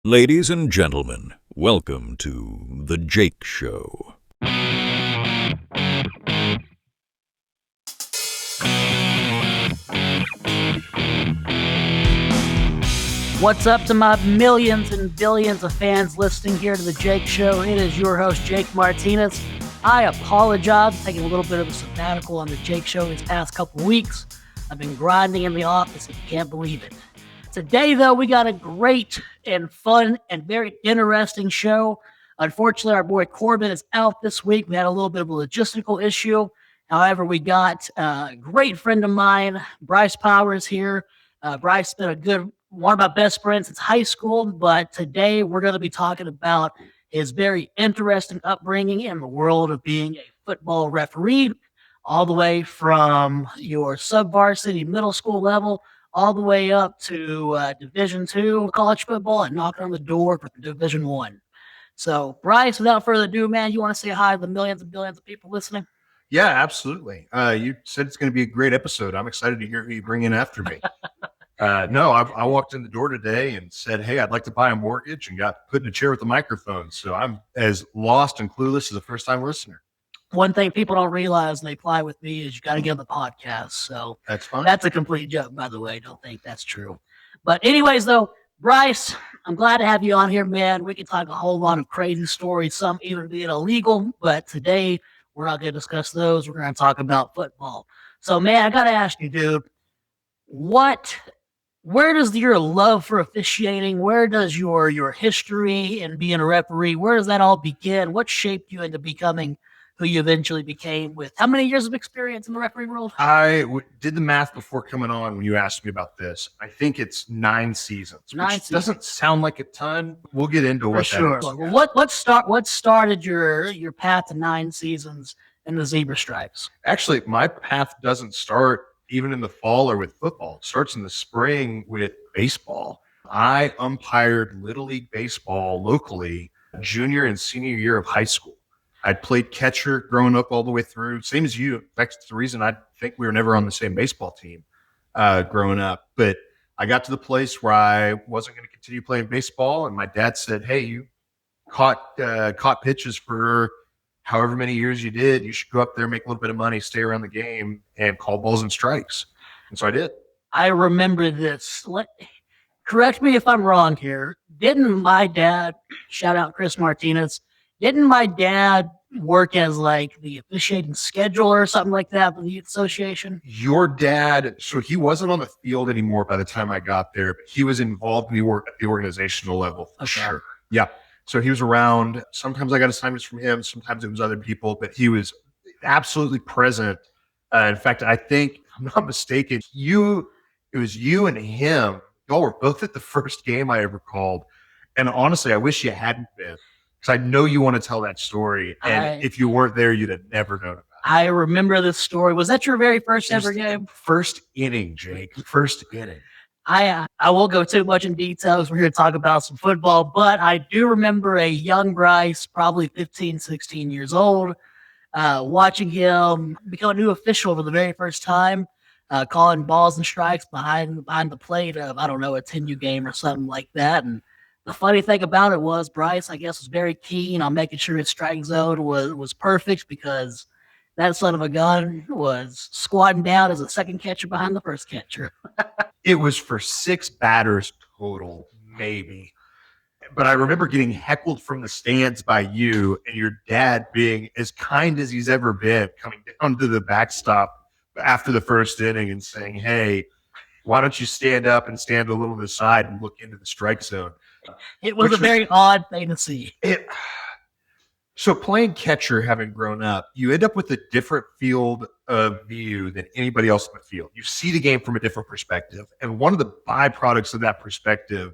Ladies and gentlemen, welcome to The Jake Show. What's up to my millions and billions of fans listening here to The Jake Show? It is your host, Jake Martinez. I apologize for taking a little bit of a sabbatical on The Jake Show these past couple weeks. I've been grinding in the office and you can't believe it. Today, though, we got a great and fun and very interesting show. Unfortunately, our boy Corbin is out this week. We had a little bit of a logistical issue. However, we got a great friend of mine, Bryce Powers, here. Bryce has been one of my best friends since high school, but today we're going to be talking about his very interesting upbringing in the world of being a football referee, all the way from your sub-varsity middle school level all the way up to Division II college football and knocking on the door for Division I. So, Bryce, without further ado, man, you want to say hi to the millions and billions of people listening? Yeah, absolutely. You said it's going to be a great episode. I'm excited to hear who you bring in after me. No, I walked in the door today and said, hey, I'd like to buy a mortgage, and got put in a chair with a microphone. So I'm as lost and clueless as a first-time listener. One thing people don't realize when they apply with me is you got to get on the podcast. So That's fine. That's a complete joke, by the way. Don't think that's true. But anyways, though, Bryce, I'm glad to have you on here, man. We can talk a whole lot of crazy stories, some even being illegal. But today, we're not going to discuss those. We're going to talk about football. So, man, I got to ask you, dude, where does your love for officiating, where does your history and being a referee, where does that all begin? What shaped you into becoming who you eventually became with how many years of experience in the referee world? I did the math before coming on when you asked me about this. I think it's 9 seasons, which doesn't sound like a ton. We'll get into what that is. Well, what started your path to 9 seasons in the Zebra Stripes? Actually, my path doesn't start even in the fall or with football. It starts in the spring with baseball. I umpired Little League baseball locally junior and senior year of high school. I'd played catcher growing up all the way through, same as you. In fact, it's the reason I think we were never on the same baseball team growing up. But I got to the place where I wasn't going to continue playing baseball, and my dad said, hey, you caught pitches for however many years you did. You should go up there, make a little bit of money, stay around the game, and call balls and strikes. And so I did. I remember this. Correct me if I'm wrong here. Didn't my dad, shout out Chris Martinez, didn't my dad work as like the officiating scheduler or something like that for the youth association? Your dad, so he wasn't on the field anymore by the time I got there, but he was involved in the work at the organizational level for sure. Yeah. So he was around. Sometimes I got assignments from him. Sometimes it was other people, but he was absolutely present. In fact, I think, if I'm not mistaken, it was you and him. Y'all were both at the first game I ever called. And honestly, I wish you hadn't been, because I know you want to tell that story. And if you weren't there, you'd have never known about it. I remember this story. Was that your very first ever game? First inning, Jake. First inning. I won't go too much in details. We're here to talk about some football, but I do remember a young Bryce, probably 15, 16 years old, watching him become a new official for the very first time, calling balls and strikes behind the plate of, I don't know, a 10U game or something like that. And the funny thing about it was Bryce, I guess, was very keen on making sure his strike zone was perfect, because that son of a gun was squatting down as a second catcher behind the first catcher. It was for 6 batters total, maybe. But I remember getting heckled from the stands by you, and your dad being as kind as he's ever been, coming down to the backstop after the first inning and saying, hey, why don't you stand up and stand a little to the side and look into the strike zone? It was a very odd thing to see. So playing catcher, having grown up, you end up with a different field of view than anybody else in the field. You see the game from a different perspective. And one of the byproducts of that perspective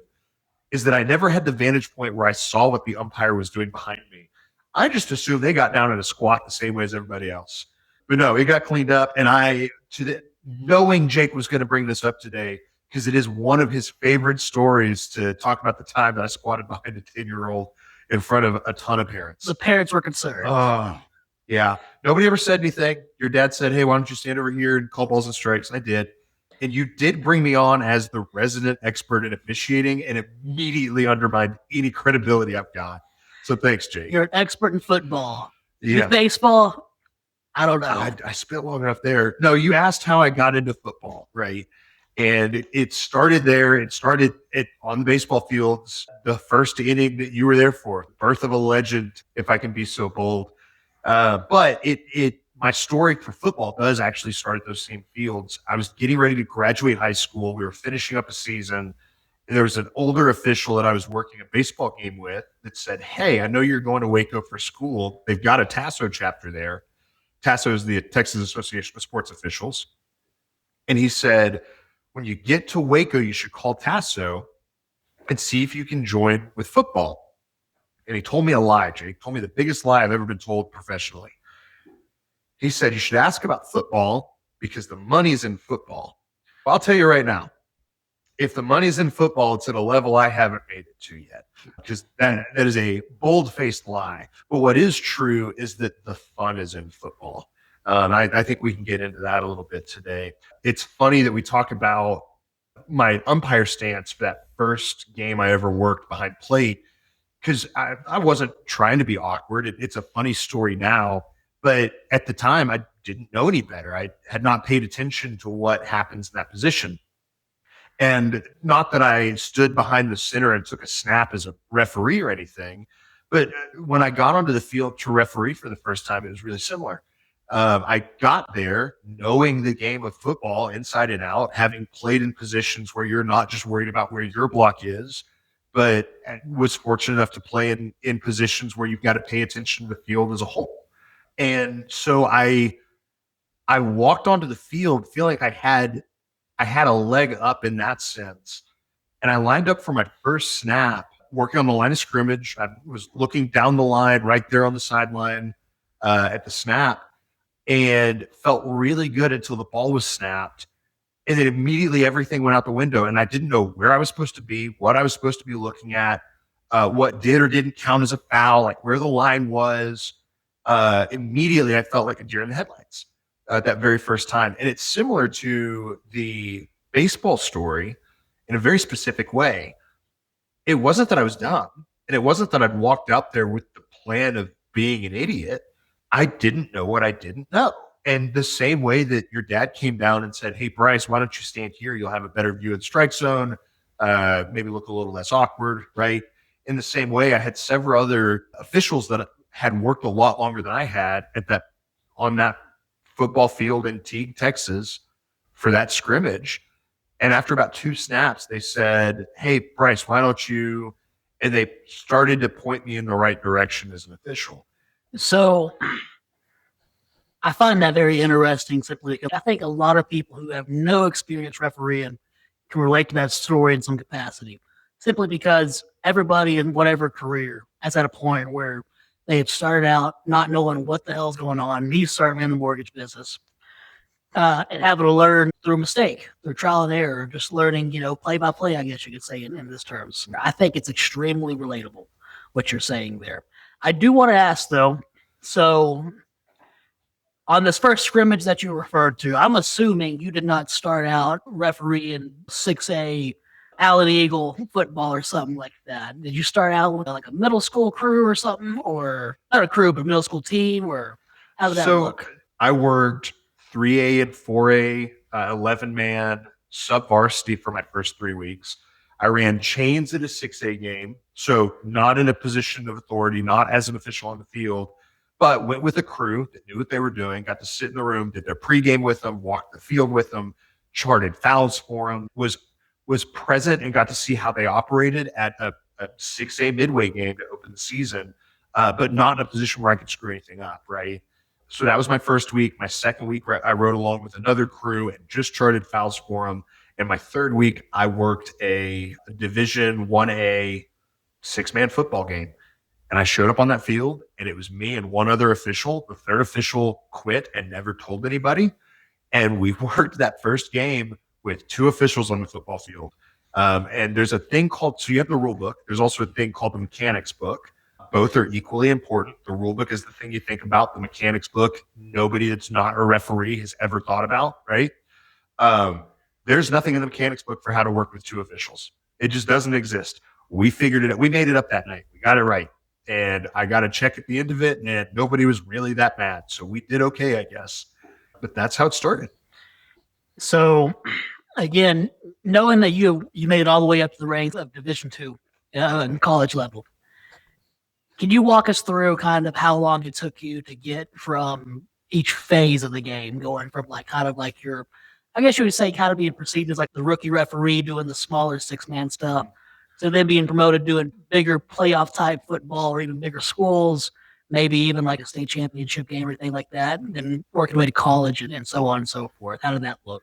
is that I never had the vantage point where I saw what the umpire was doing behind me. I just assumed they got down in a squat the same way as everybody else. But no, it got cleaned up. And knowing Jake was going to bring this up today, because it is one of his favorite stories to talk about the time that I squatted behind a 10-year-old in front of a ton of parents. The parents were concerned. Oh, yeah. Nobody ever said anything. Your dad said, hey, why don't you stand over here and call balls and strikes? I did. And you did bring me on as the resident expert in officiating and immediately undermined any credibility I've got. So thanks, Jake. You're an expert in football. Yeah. Baseball, I don't know. I spent long enough there. No, you asked how I got into football, right? And it started there. It started on the baseball fields, the first inning that you were there for, birth of a legend, if I can be so bold. But my story for football does actually start at those same fields. I was getting ready to graduate high school. We were finishing up a season. And there was an older official that I was working a baseball game with that said, "Hey, I know you're going to Waco for school. They've got a Tasso chapter there." Tasso is the Texas Association of Sports Officials. And he said, when you get to Waco, you should call Tasso and see if you can join with football. And he told me a lie, Jake. He told me the biggest lie I've ever been told professionally. He said, you should ask about football because the money's in football. Well, I'll tell you right now, if the money's in football, it's at a level I haven't made it to yet, because that is a bold-faced lie. But what is true is that the fun is in football. And I think we can get into that a little bit today. It's funny that we talk about my umpire stance for that first game I ever worked behind plate, because I wasn't trying to be awkward. It's a funny story now, but at the time, I didn't know any better. I had not paid attention to what happens in that position. And not that I stood behind the center and took a snap as a referee or anything, but when I got onto the field to referee for the first time, it was really similar. I got there knowing the game of football inside and out, having played in positions where you're not just worried about where your block is, but was fortunate enough to play in positions where you've got to pay attention to the field as a whole. And so I walked onto the field feeling like I had a leg up in that sense. And I lined up for my first snap, working on the line of scrimmage. I was looking down the line right there on the sideline at the snap, and felt really good until the ball was snapped. And then immediately everything went out the window, and I didn't know where I was supposed to be, what I was supposed to be looking at, what did or didn't count as a foul, like where the line was. Immediately I felt like a deer in the headlights that very first time. And it's similar to the baseball story in a very specific way. It wasn't that I was dumb, and it wasn't that I'd walked out there with the plan of being an idiot. I didn't know what I didn't know. And the same way that your dad came down and said, "Hey, Bryce, why don't you stand here? You'll have a better view of the strike zone, maybe look a little less awkward," right? In the same way, I had several other officials that had worked a lot longer than I had on that football field in Teague, Texas, for that scrimmage. And after about 2 snaps, they said, "Hey, Bryce, why don't you?" And they started to point me in the right direction as an official. So I find that very interesting, simply because I think a lot of people who have no experience refereeing can relate to that story in some capacity, simply because everybody in whatever career is at a point where they have started out not knowing what the hell's going on. Me starting in the mortgage business and having to learn through mistake, through trial and error, just learning, play by play, I guess you could say in this terms. I think it's extremely relatable what you're saying there. I do want to ask, though, so on this first scrimmage that you referred to, I'm assuming you did not start out refereeing 6A Allen Eagle football or something like that. Did you start out with like a middle school crew or something? Or not a crew, but a middle school team? Or how did that look? I worked 3A and 4A, 11-man, sub-varsity for my first 3 weeks. I ran chains at a 6A game, so not in a position of authority, not as an official on the field, but went with a crew that knew what they were doing, got to sit in the room, did their pregame with them, walked the field with them, charted fouls for them, was present and got to see how they operated at a 6A midway game to open the season, but not in a position where I could screw anything up, right? So that was my first week. My second week, I rode along with another crew and just charted fouls for them. And my third week, I worked a Division 1A 6-man football game. And I showed up on that field, and it was me and one other official. The third official quit and never told anybody. And we worked that first game with 2 officials on the football field. And there's a thing called, so you have the rule book. There's also a thing called the mechanics book. Both are equally important. The rule book is the thing you think about. The mechanics book, nobody that's not a referee has ever thought about, right? There's nothing in the mechanics book for how to work with two officials. It just doesn't exist. We figured it out. We made it up that night. We got it right. And I got a check at the end of it, and nobody was really that mad. So we did okay, I guess. But that's how it started. So, again, knowing that you made it all the way up to the ranks of Division II in college level, can you walk us through kind of how long it took you to get from each phase of the game, going from like kind of like your, I guess you would say, kind of being perceived as like the rookie referee doing the smaller 6-man stuff, to then being promoted doing bigger playoff type football or even bigger schools, maybe even like a state championship game or anything like that, and then working away to college and so on and so forth. How did that look?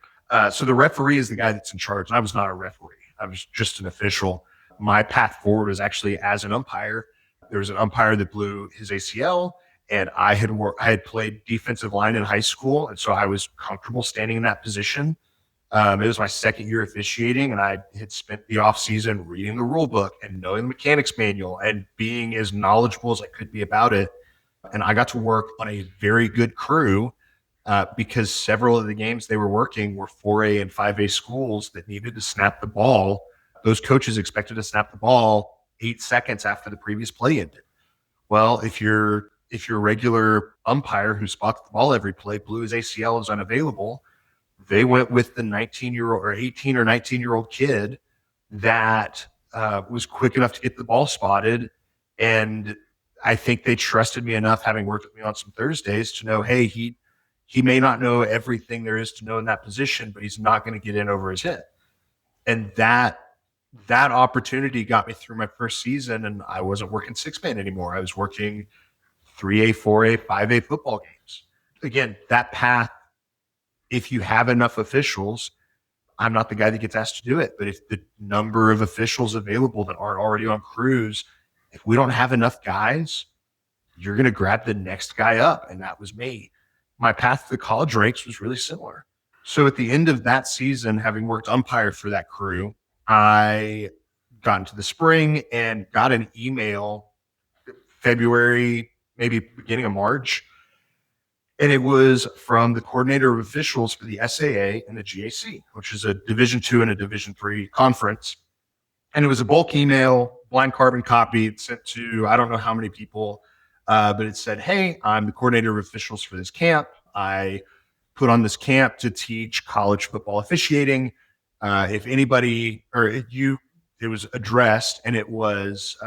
So the referee is the guy that's in charge. I was not a referee. I was just an official. My path forward was actually as an umpire. There was an umpire that blew his ACL, and I had played defensive line in high school, and so I was comfortable standing in that position. It was my second year officiating, and I had spent the off season reading the rule book and knowing the mechanics manual and being as knowledgeable as I could be about it. And I got to work on a very good crew because several of the games they were working were 4A and 5A schools that needed to snap the ball. Those coaches expected to snap the ball 8 seconds after the previous play ended. Well, if your regular umpire who spots the ball every play blew his ACL is unavailable, they went with the 19-year-old or 18 or 19-year-old kid that was quick enough to get the ball spotted. And I think they trusted me enough, having worked with me on some Thursdays, to know, hey, he may not know everything there is to know in that position, but he's not going to get in over his head. And that opportunity got me through my first season, and I wasn't working 6-man anymore. I was working 3A, 4A, 5A football games. Again, that path, if you have enough officials, I'm not the guy that gets asked to do it, but if the number of officials available that aren't already on crews, if we don't have enough guys, you're going to grab the next guy up, and that was me. My path to the college ranks was really similar. So at the end of that season, having worked umpire for that crew, I got into the spring and got an email February, maybe beginning of March. And it was from the coordinator of officials for the SAA and the GAC, which is a Division II and a Division III conference. And it was a bulk email, blind carbon copy, sent to I don't know how many people, but it said, hey, I'm the coordinator of officials for this camp. I put on this camp to teach college football officiating. If anybody it was addressed, and it was,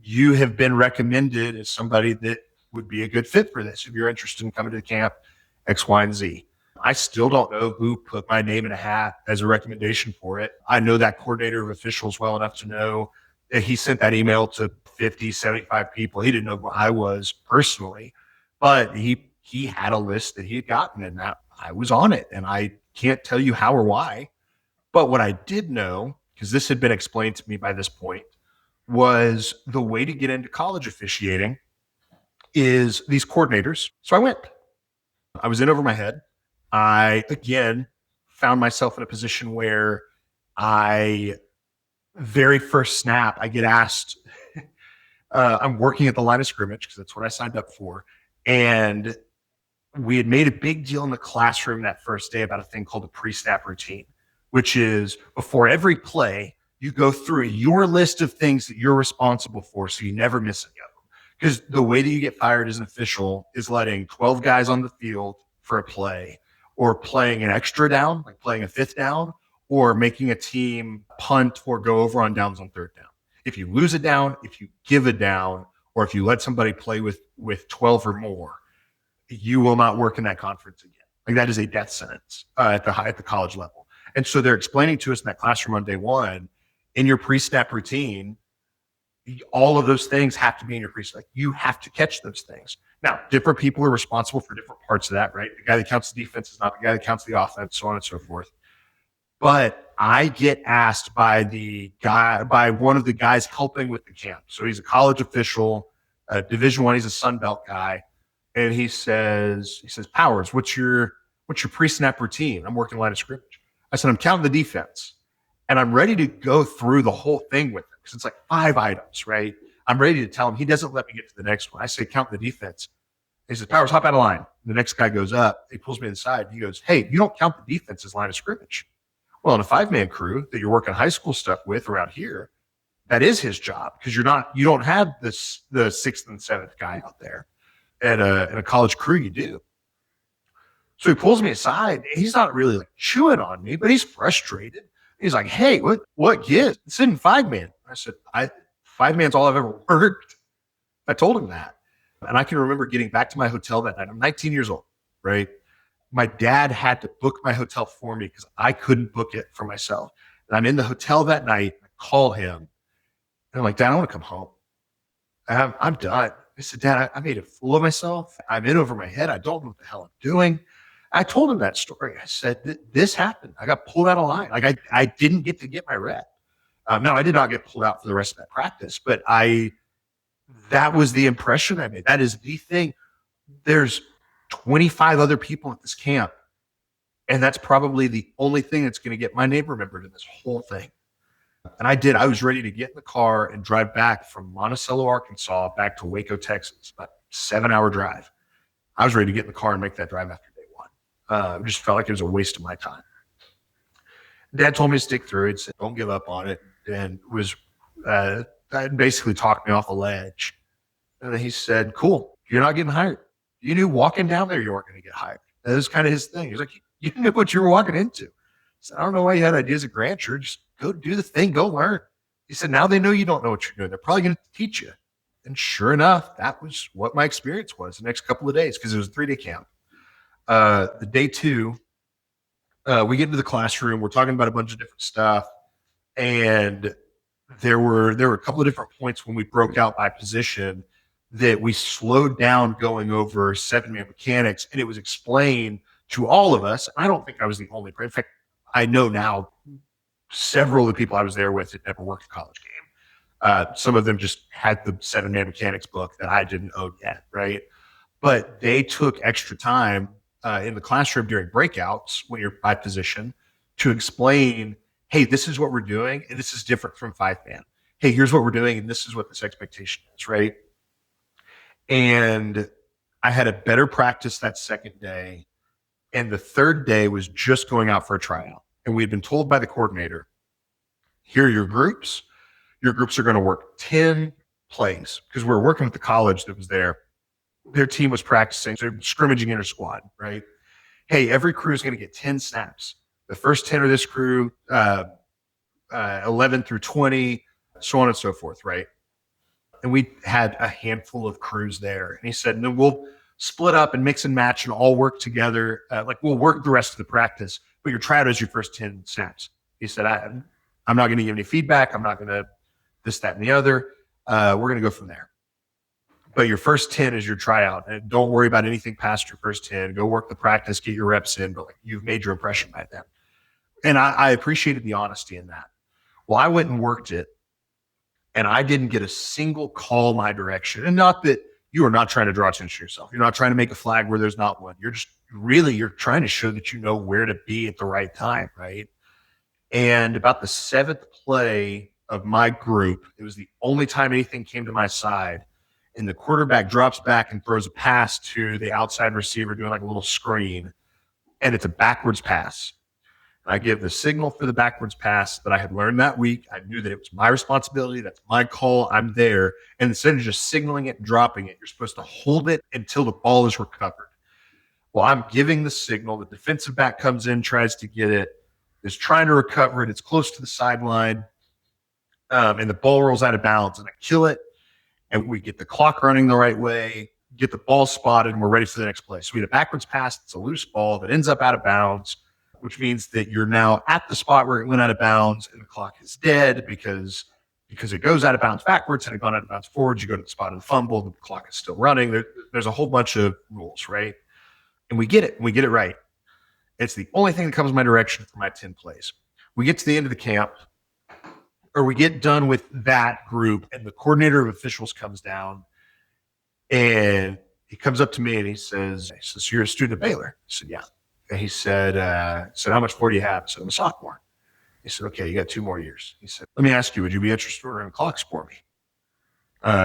you have been recommended as somebody that would be a good fit for this. If you're interested in coming to the camp, X, Y, and Z. I still don't know who put my name in a hat as a recommendation for it. I know that coordinator of officials well enough to know that he sent that email to 50, 75 people. He didn't know who I was personally, but he had a list that he had gotten, and that I was on it. And I can't tell you how or why. But what I did know, because this had been explained to me by this point, was the way to get into college officiating is these coordinators. So I went. I was in over my head. I, again, found myself in a position where very first snap, I get asked, I'm working at the line of scrimmage because that's what I signed up for. And we had made a big deal in the classroom that first day about a thing called a pre-snap routine, which is before every play, you go through your list of things that you're responsible for so you never miss a go. Because the way that you get fired as an official is letting 12 guys on the field for a play, or playing an extra down, like playing a 5th down, or making a team punt or go over on downs on 3rd down. If you lose a down, if you give a down, or if you let somebody play with 12 or more, you will not work in that conference again. Like, that is a death sentence at the college level. And so they're explaining to us in that classroom on day one, in your pre-snap routine, all of those things have to be in your pre-snap. You have to catch those things. Now, different people are responsible for different parts of that, right? The guy that counts the defense is not the guy that counts the offense, so on and so forth. But I get asked by one of the guys helping with the camp. So he's a college official, Division I. He's a Sun Belt guy, and he says, Powers, what's your pre-snap routine? I'm working line of scrimmage. I said, I'm counting the defense, and I'm ready to go through the whole thing with him because it's like 5 items, right? I'm ready to tell him. He doesn't let me get to the next one. I say, count the defense. He says, Powers, hop out of line. The next guy goes up. He pulls me to the side. He goes, hey, you don't count the defense as line of scrimmage. Well, in a 5-man crew that you're working high school stuff with around here, that is his job because you don't have the 6th and 7th guy out there. At a college crew, you do. So he pulls me aside. He's not really like chewing on me, but he's frustrated. He's like, "Hey, what gives? It's in 5-man." I said, "5-man's all I've ever worked." I told him that. And I can remember getting back to my hotel that night. I'm 19 years old, right? My dad had to book my hotel for me because I couldn't book it for myself. And I'm in the hotel that night. I call him. And I'm like, "Dad, I want to come home. I'm done." I said, "Dad, I made a fool of myself. I'm in over my head. I don't know what the hell I'm doing." I told him that story. I said, "This happened. I got pulled out of line. Like I didn't get to get my rep." No, I did not get pulled out for the rest of that practice, but that was the impression I made. That is the thing. There's 25 other people at this camp, and that's probably the only thing that's going to get my name remembered in this whole thing. And I did. I was ready to get in the car and drive back from Monticello, Arkansas, back to Waco, Texas, about a 7-hour drive. I was ready to get in the car and make that drive after day one. It just felt like it was a waste of my time. Dad told me to stick through it, said, "Don't give up on it," and basically talked me off a ledge. And then he said, "Cool, you're not getting hired. You knew walking down there you weren't going to get hired." That was kind of his thing. He's like, "You knew what you were walking into." I said, "I don't know why you had ideas of grandeur. Just go do the thing, go learn." He said, "Now they know you don't know what you're doing. They're probably going to teach you." And sure enough, that was what my experience was the next couple of days because it was a 3-day camp. The day 2, we get into the classroom. We're talking about a bunch of different stuff. And there were a couple of different points when we broke out by position that we slowed down going over 7-man mechanics. And it was explained to all of us. I don't think I was the only person. In fact, I know now several of the people I was there with had never worked a college game. Some of them just had the 7-man mechanics book that I didn't own yet, right? But they took extra time in the classroom during breakouts when you're by position to explain, "Hey, this is what we're doing, and this is different from 5-man. Hey, here's what we're doing, and this is what this expectation is," right? And I had a better practice that second day, and the third day was just going out for a tryout. And we had been told by the coordinator, "Here are your groups. Your groups are going to work 10 plays," because we were working with the college that was there. Their team was practicing, so scrimmaging inter squad, right? "Hey, every crew is going to get 10 snaps. The first 10 are this crew, 11 through 20, so on and so forth," right? And we had a handful of crews there. And he said, "No, we'll split up and mix and match and all work together. Like we'll work the rest of the practice, but your tryout is your first 10 snaps." He said, I'm not going to give any feedback. I'm not going to this, that, and the other. We're going to go from there. But your first 10 is your tryout. And don't worry about anything past your first 10. Go work the practice, get your reps in, but like you've made your impression by then." And I appreciated the honesty in that. Well, I went and worked it, and I didn't get a single call my direction. And not that you are not trying to draw attention to yourself. You're not trying to make a flag where there's not one. You're just you're trying to show that you know where to be at the right time, right? And about the 7th play of my group, it was the only time anything came to my side. And the quarterback drops back and throws a pass to the outside receiver doing like a little screen. And it's a backwards pass. And I give the signal for the backwards pass that I had learned that week. I knew that it was my responsibility. That's my call. I'm there. And instead of just signaling it and dropping it, you're supposed to hold it until the ball is recovered. Well, I'm giving the signal. The defensive back comes in, tries to get it, is trying to recover it. It's close to the sideline. And the ball rolls out of bounds, and I kill it. And we get the clock running the right way, get the ball spotted, and we're ready for the next play. So we had a backwards pass. It's a loose ball that ends up out of bounds, which means that you're now at the spot where it went out of bounds, and the clock is dead because it goes out of bounds backwards and it gone out of bounds forwards. You go to the spot of the fumble, the clock is still running. There's a whole bunch of rules, right? And we get it. We get it right. It's the only thing that comes my direction for my 10 plays. We get to the end of the camp, or we get done with that group, and the coordinator of officials comes down, and he comes up to me and he says, "So you're a student at Baylor?" I said, "Yeah." And he said, "How much more do you have?" I said, "I'm a sophomore." He said, "Okay, you got 2 more years." He said, "Let me ask you, would you be interested in running clocks for me?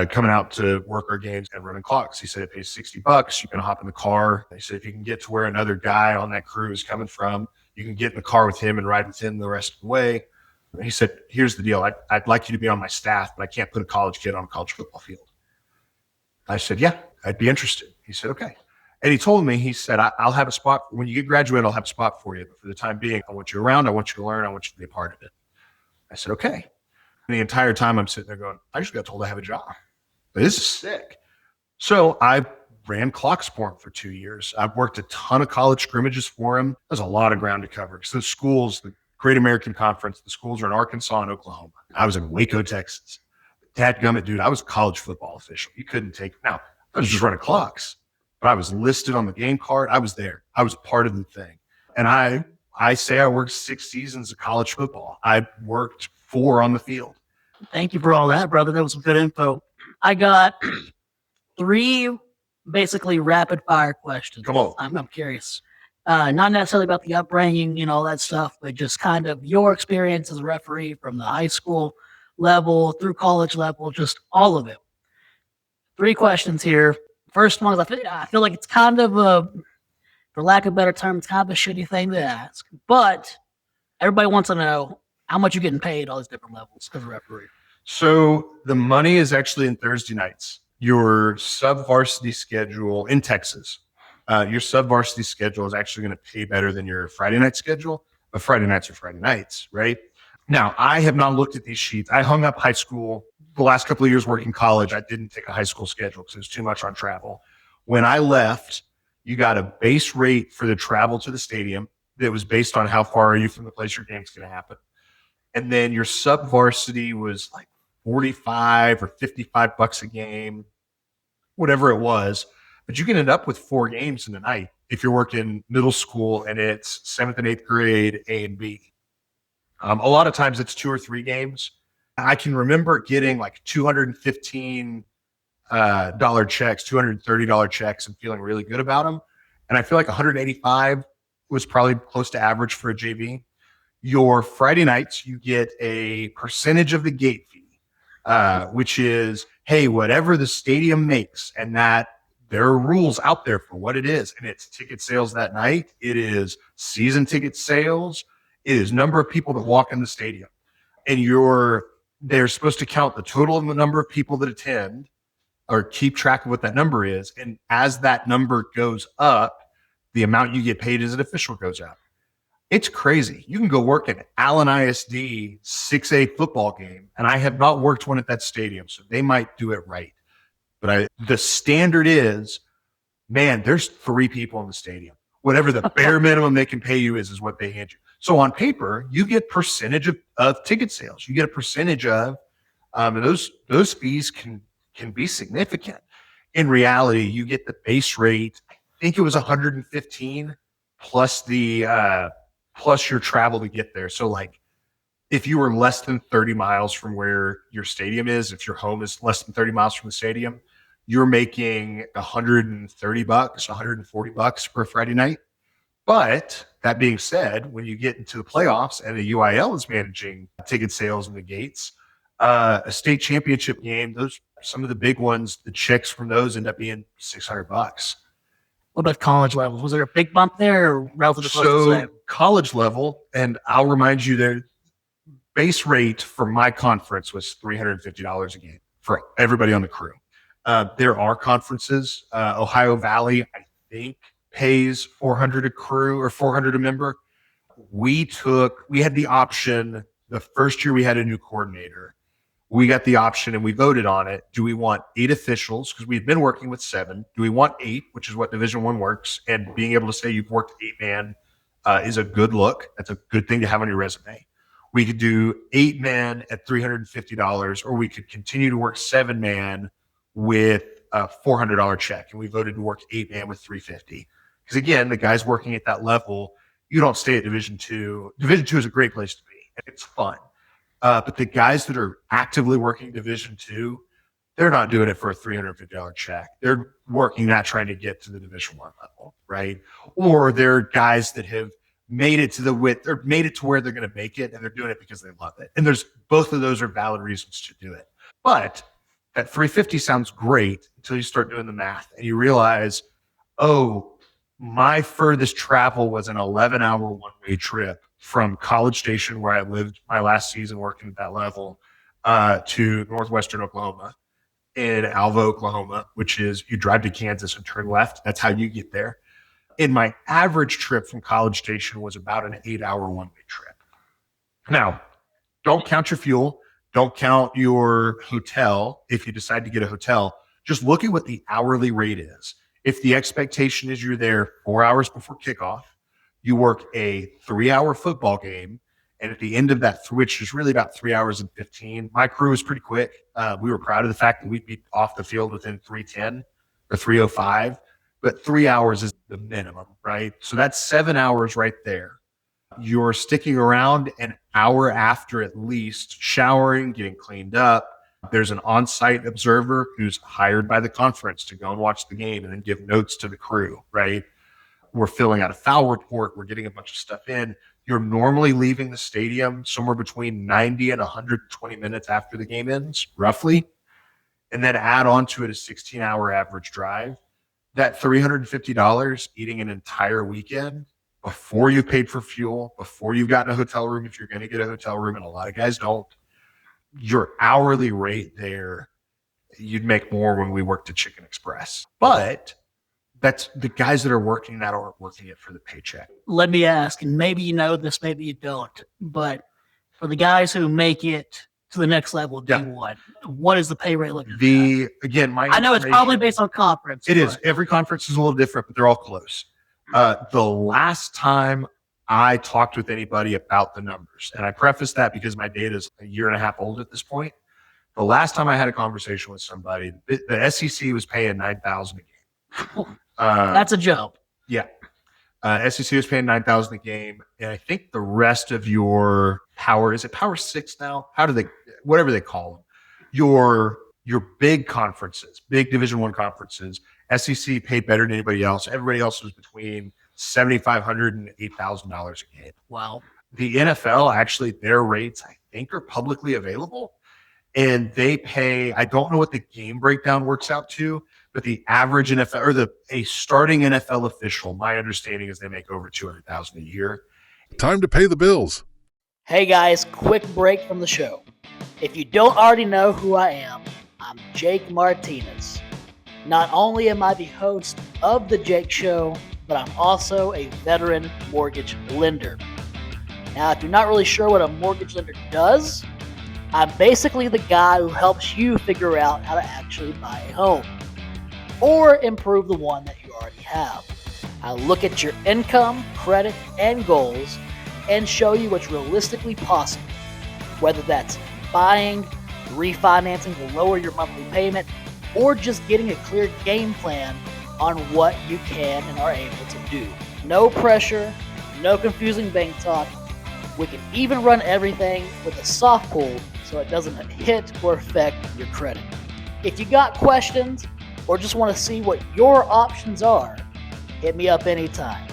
Coming out to work our games and running clocks." He said, "It pays $60. You can hop in the car." He said, "If you can get to where another guy on that crew is coming from, You can get in the car with him and ride with him the rest of the way. And he said, here's the deal. I'd like you to be on my staff, but I can't put a college kid on a college football field. I said, yeah, I'd be interested. He said, okay. And he told me, he said, I'll have a spot. When you get graduated, I'll have a spot for you. But for the time being, I want you around. I want you to learn. I want you to be a part of it. I said, okay. And the entire time I'm sitting there going, I just got told I have a job. This is sick. So I ran clock sport for 2 years. I've worked a ton of college scrimmages for him. There's a lot of ground to cover. So the schools, the Great American Conference, the schools are in Arkansas and Oklahoma. I was in Waco, Texas. Dadgummit, dude, I was a college football official. You couldn't take now. I was just running clocks, but I was listed on the game card. I was there. I was part of the thing. And I say I worked 6 seasons of college football. I worked 4 on the field. Thank you for all that, brother. That was some good info. I got 3 basically rapid fire questions. Come on. I'm curious. Not necessarily about the upbringing and all that stuff, but just kind of your experience as a referee from the high school level through college level, just all of it. 3 questions here. First one is I feel like it's kind of for lack of a better term, it's kind of a shitty thing to ask, but everybody wants to know how much you're getting paid all these different levels as a referee. So the money is actually in Thursday nights. Your sub-varsity schedule in Texas, your sub-varsity schedule is actually going to pay better than your Friday night schedule, but Friday nights are Friday nights, right? Now, I have not looked at these sheets. I hung up high school. The last couple of years working college, I didn't take a high school schedule because it was too much on travel. When I left, you got a base rate for the travel to the stadium that was based on how far are you from the place your game's going to happen. And then your sub-varsity was like 45 or 55 bucks a game, whatever it was. But you can end up with 4 games in a night if you're working middle school and it's 7th and 8th grade A and B. A lot of times it's 2 or 3 games. I can remember getting like $215 checks, $230 checks and feeling really good about them. And I feel like 185 was probably close to average for a JV. Your Friday nights, you get a percentage of the gate fee, which is, hey, whatever the stadium makes, and that there are rules out there for what it is. And it's ticket sales that night. It is season ticket sales. It is number of people that walk in the stadium. And they're supposed to count the total of the number of people that attend or keep track of what that number is. And as that number goes up, the amount you get paid as an official goes up. It's crazy. You can go work an Allen ISD 6A football game, and I have not worked one at that stadium, so they might do it right. But the standard is, man, there's 3 people in the stadium. Whatever the bare minimum they can pay you is what they hand you. So on paper, you get percentage of ticket sales. You get a percentage of, and those fees can be significant. In reality, you get the base rate. I think it was 115 plus plus your travel to get there. So like if you were less than 30 miles from where your stadium is, if your home is less than 30 miles from the stadium, you're making $130, $140 for a Friday night. But that being said, when you get into the playoffs and the UIL is managing ticket sales in the gates, a state championship game, some of the big ones, the checks from those end up being $600. What about college level? Was there a big bump there or relatively close to the same? College level, and I'll remind you their base rate for my conference was $350 a game for everybody on the crew. There are conferences. Ohio Valley, I think, pays $400 a crew or $400 a member. We had the option the first year we had a new coordinator. We got the option and we voted on it. Do we want 8 officials? Because we've been working with 7. Do we want 8, which is what Division I works? And being able to say you've worked 8-man is a good look. That's a good thing to have on your resume. We could do 8-man at $350, or we could continue to work 7-man with a $400 check. And we voted to work 8-man with $350. Because again, the guys working at that level, you don't stay at Division II. Division II is a great place to be. And it's fun. But the guys that are actively working Division II, they're not doing it for a $350 check. They're working, not trying to get to the Division I level, right? Or they're guys that have made it to where they're going to make it, and they're doing it because they love it. And both of those are valid reasons to do it. But that $350 sounds great until you start doing the math and you realize, oh, My furthest travel was an 11-hour one-way trip from College Station, where I lived my last season working at that level, to northwestern Oklahoma, in Alva, Oklahoma, which is you drive to Kansas and turn left. That's how you get there. And my average trip from College Station was about an 8-hour one-way trip. Now, don't count your fuel. Don't count your hotel if you decide to get a hotel. Just look at what the hourly rate is. If the expectation is you're there 4 hours before kickoff, you work a 3-hour football game, and at the end of that, which is really about 3 hours and 15, my crew was pretty quick. We were proud of the fact that we'd be off the field within 3:10 or 3:05, but 3 hours is the minimum, right? So that's 7 hours right there. You're sticking around an hour after at least, showering, getting cleaned up. There's an on-site observer who's hired by the conference to go and watch the game and then give notes to the crew, right? We're filling out a foul report. We're getting a bunch of stuff in. You're normally leaving the stadium somewhere between 90 and 120 minutes after the game ends, roughly. And then add on to it a 16-hour average drive. That $350 eating an entire weekend before you've paid for fuel, before you've gotten a hotel room, if you're going to get a hotel room, and a lot of guys don't, your hourly rate there, you'd make more when we worked at Chicken Express. But that's the guys that are working that aren't working it for the paycheck. Let me ask, and maybe you know this, maybe you don't, but for the guys who make it to the next level, D1, what is the pay rate looking at? Again, I know it's probably based on conference. It is. Every conference is a little different, but they're all close. The last time I talked with anybody about the numbers, and I preface that because my data is a year and a half old at this point. The last time I had a conversation with somebody, the SEC was paying $9,000 a game. That's a jump. Yeah. SEC was paying $9,000 a game. And I think the rest of your power, is it Power 6 now? Whatever they call them, your big conferences, big Division I conferences, SEC paid better than anybody else. Everybody else was between $7,500 and $8,000 a game. Wow. The NFL, actually, their rates, I think, are publicly available. And they pay, I don't know what the game breakdown works out to, but the average NFL or a starting NFL official, my understanding is they make over $200,000 a year. Time to pay the bills. Hey guys, quick break from the show. If you don't already know who I am, I'm Jake Martinez. Not only am I the host of The Jake Show, but I'm also a veteran mortgage lender. Now, if you're not really sure what a mortgage lender does, I'm basically the guy who helps you figure out how to actually buy a home or improve the one that you already have. I look at your income, credit, and goals and show you what's realistically possible, whether that's buying, refinancing to lower your monthly payment, or just getting a clear game plan on what you can and are able to do. No pressure, no confusing bank talk. We can even run everything with a soft pull so it doesn't hit or affect your credit. If you got questions or just want to see what your options are, hit me up anytime.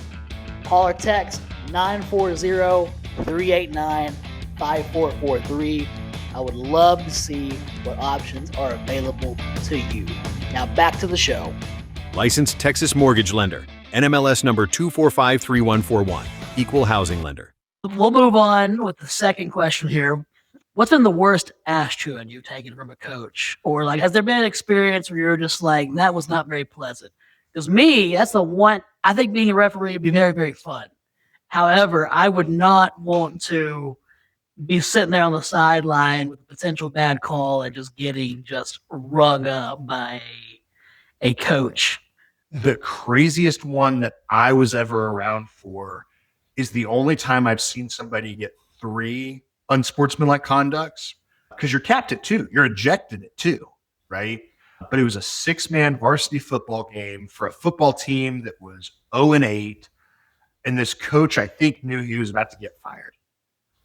Call or text 940-389-5443. I would love to see what options are available to you. Now back to the show. Licensed Texas mortgage lender. NMLS number 2453141. Equal housing lender. We'll move on with the second question here. What's been the worst ass chewing you've taken from a coach? Or like, has there been an experience where you're just like, that was not very pleasant? Because me, that's the one, I think being a referee would be very, very fun. However, I would not want to be sitting there on the sideline with a potential bad call and just getting just rung up by a coach. The craziest one that I was ever around for is the only time I've seen somebody get 3 unsportsmanlike conducts, because you're capped at 2. You're ejected at 2, right? But it was a 6-man varsity football game for a football team that was 0-8. And this coach, I think, knew he was about to get fired.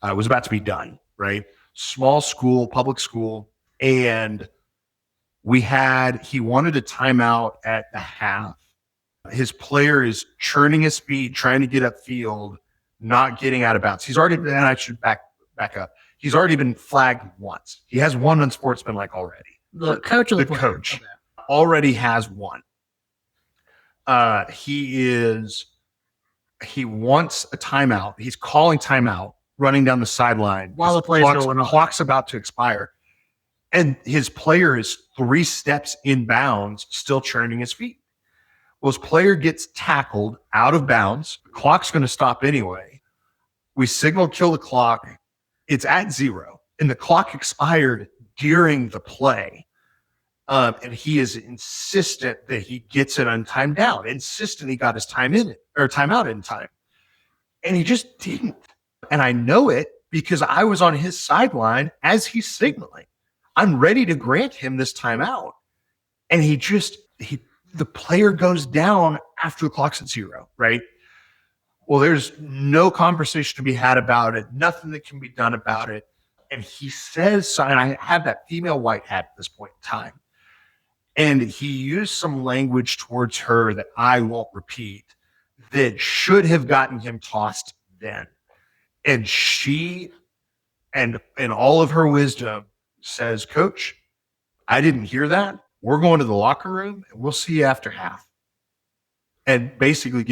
It was about to be done, right? Small school, public school. And he wanted a timeout at the half. His player is churning his feet, trying to get upfield, not getting out of bounds. He's already, and I should back up. He's already been flagged once. He has 1 unsportsmanlike already. The coach of the coach already has 1. He wants a timeout. He's calling timeout, running down the sideline while the play's going on. Clock's about to expire. And his player is 3 steps in bounds, still churning his feet. Well, his player gets tackled out of bounds. The clock's going to stop anyway. We signal kill the clock. It's at 0. And the clock expired during the play. And he is insistent that he gets it on time down, insistent he got his timeout in time. And he just didn't. And I know it because I was on his sideline as he's signaling. I'm ready to grant him this timeout. And the player goes down after the clock's at 0, right? Well, there's no conversation to be had about it, nothing that can be done about it. And he says, and I have that female white hat at this point in time. And he used some language towards her that I won't repeat that should have gotten him tossed then. And she, and in all of her wisdom, says, Coach, I didn't hear that. We're going to the locker room and we'll see you after half. And basically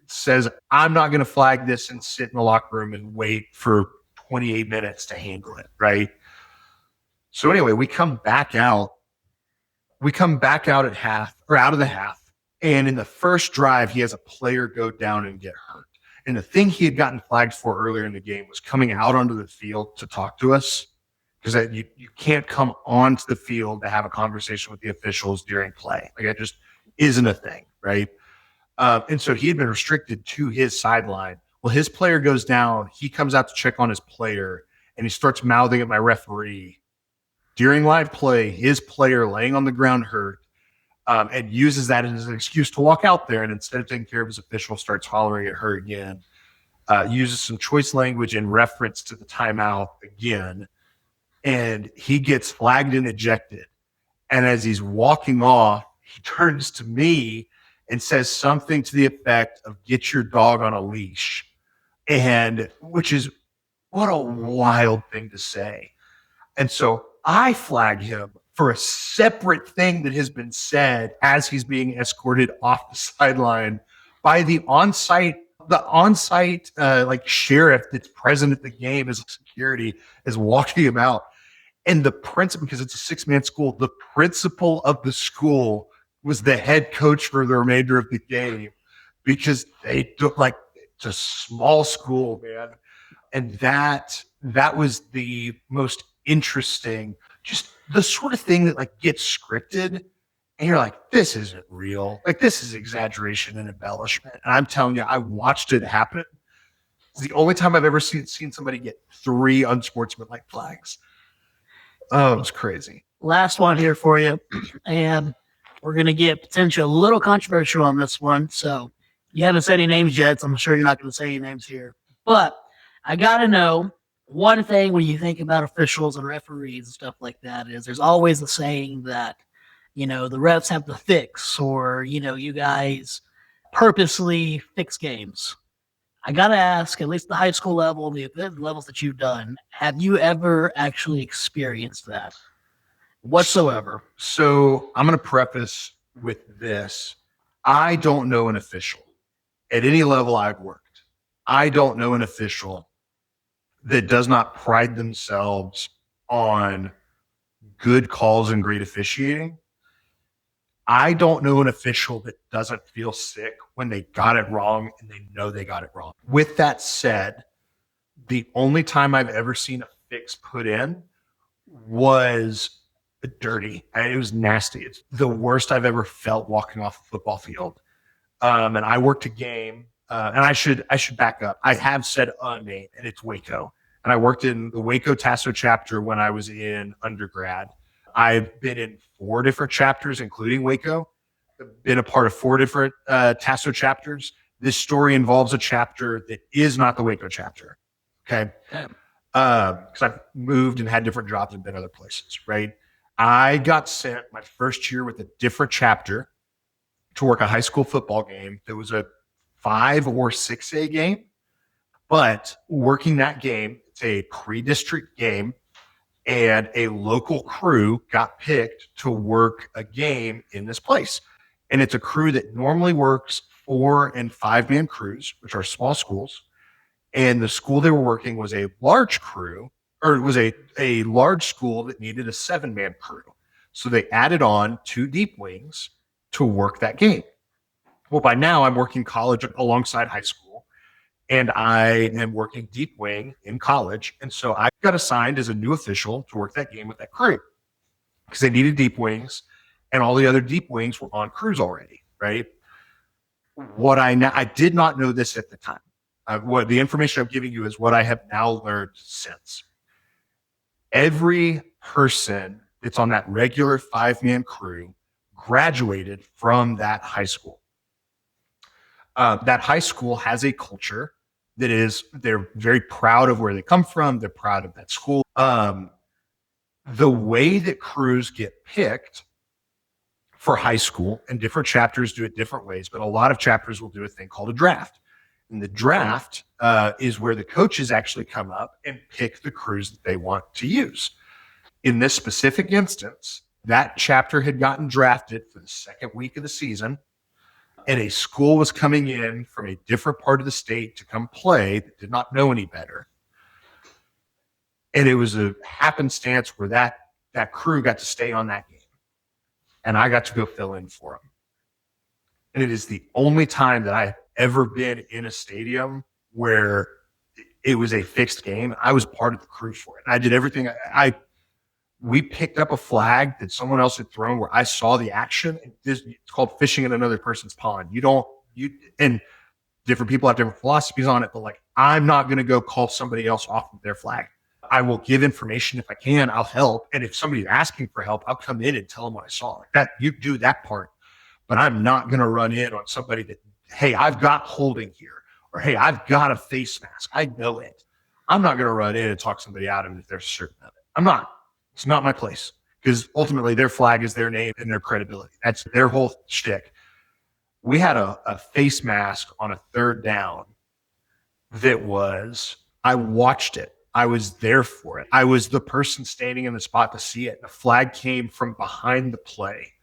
says, I'm not going to flag this and sit in the locker room and wait for 28 minutes to handle it, right? So anyway, we come back out at half, or out of the half. And in the first drive, he has a player go down and get hurt. And the thing he had gotten flagged for earlier in the game was coming out onto the field to talk to us, because you can't come onto the field to have a conversation with the officials during play. Like, it just isn't a thing, right? And so he had been restricted to his sideline. Well, his player goes down. He comes out to check on his player, and he starts mouthing at my referee. During live play, his player laying on the ground hurt, and uses that as an excuse to walk out there. And instead of taking care of his official, starts hollering at her again. Uses some choice language in reference to the timeout again. And he gets flagged and ejected. And as he's walking off, he turns to me and says something to the effect of, get your dog on a leash. And which is, what a wild thing to say. And so I flag him for a separate thing that has been said as he's being escorted off the sideline by the on-site like sheriff that's present at the game as security is walking him out. And the principal, because it's a 6-man school, the principal of the school was the head coach for the remainder of the game, because they took, like, it's a small school, man. And that was the most interesting, just the sort of thing that, like, gets scripted and you're like, this isn't real. Like, this is exaggeration and embellishment. And I'm telling you, I watched it happen. It's the only time I've ever seen somebody get 3 unsportsmanlike flags. Oh, it was crazy. Last one here for you. And we're going to get potentially a little controversial on this one. So you haven't said any names yet, so I'm sure you're not going to say any names here. But I got to know, one thing when you think about officials and referees and stuff like that is there's always the saying that, the refs have to fix, or, you guys purposely fix games. I got to ask, at least the high school level, the levels that you've done, have you ever actually experienced that whatsoever? So I'm going to preface with this. I don't know an official at any level I've worked. I don't know an official that does not pride themselves on good calls and great officiating. I don't know an official that doesn't feel sick when they got it wrong and they know they got it wrong. With that said, the only time I've ever seen a fix put in was dirty. It was nasty. It's the worst I've ever felt walking off a football field. And I worked a game, and I should back up. I have said a name, and it's Waco. And I worked in the Waco Tasso chapter when I was in undergrad. I've been in 4 different chapters, including Waco. I've been a part of 4 different Tasso chapters. This story involves a chapter that is not the Waco chapter. Okay. Because I've moved and had different jobs and been other places, right? I got sent my first year with a different chapter to work a high school football game. There was a 5 or 6A game, but working that game, it's a pre-district game, and a local crew got picked to work a game in this place. And it's a crew that normally works 4 and 5 man crews, which are small schools. And the school they were working was a large crew, or it was a large school that needed a 7-man crew. So they added on 2 deep wings to work that game. Well, by now I'm working college alongside high school, and I am working deep wing in college. And so I got assigned as a new official to work that game with that crew because they needed deep wings, and all the other deep wings were on crews already, right? I did not know this at the time. What the information I'm giving you is what I have now learned since. Every person that's on that regular 5-man crew graduated from that high school. That high school has a culture that is, they're very proud of where they come from. They're proud of that school. The way that crews get picked for high school, and different chapters do it different ways, but a lot of chapters will do a thing called a draft. And the draft is where the coaches actually come up and pick the crews that they want to use. In this specific instance, that chapter had gotten drafted for the second week of the season, and a school was coming in from a different part of the state to come play that did not know any better. And it was a happenstance where that crew got to stay on that game, and I got to go fill in for them. And it is the only time that I've ever been in a stadium where it was a fixed game. I was part of the crew for it. I did everything. We picked up a flag that someone else had thrown where I saw the action. It's called fishing in another person's pond. And different people have different philosophies on it, but like, I'm not going to go call somebody else off of their flag. I will give information if I can. I'll help. And if somebody's asking for help, I'll come in and tell them what I saw. Like that, you do that part. But I'm not going to run in on somebody that, hey, I've got holding here, or hey, I've got a face mask. I know it. I'm not going to run in and talk somebody out of it if they're certain of it. I'm not. It's not my place, because ultimately their flag is their name and their credibility. That's their whole shtick. We had a face mask on a 3rd down that I watched it. I was there for it. I was the person standing in the spot to see it. The flag came from behind the play.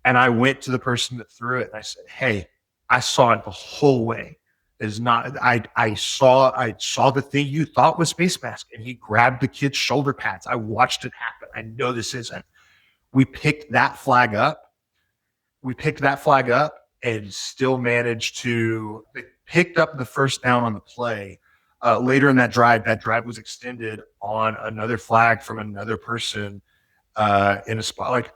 And I went to the person that threw it and I said, hey, I saw it the whole way. I saw the thing you thought was face mask, and he grabbed the kid's shoulder pads. I watched it happen. I know this isn't. We picked that flag up. And still managed to picked up the first down on the play. Later in that drive was extended on another flag from another person in a spot.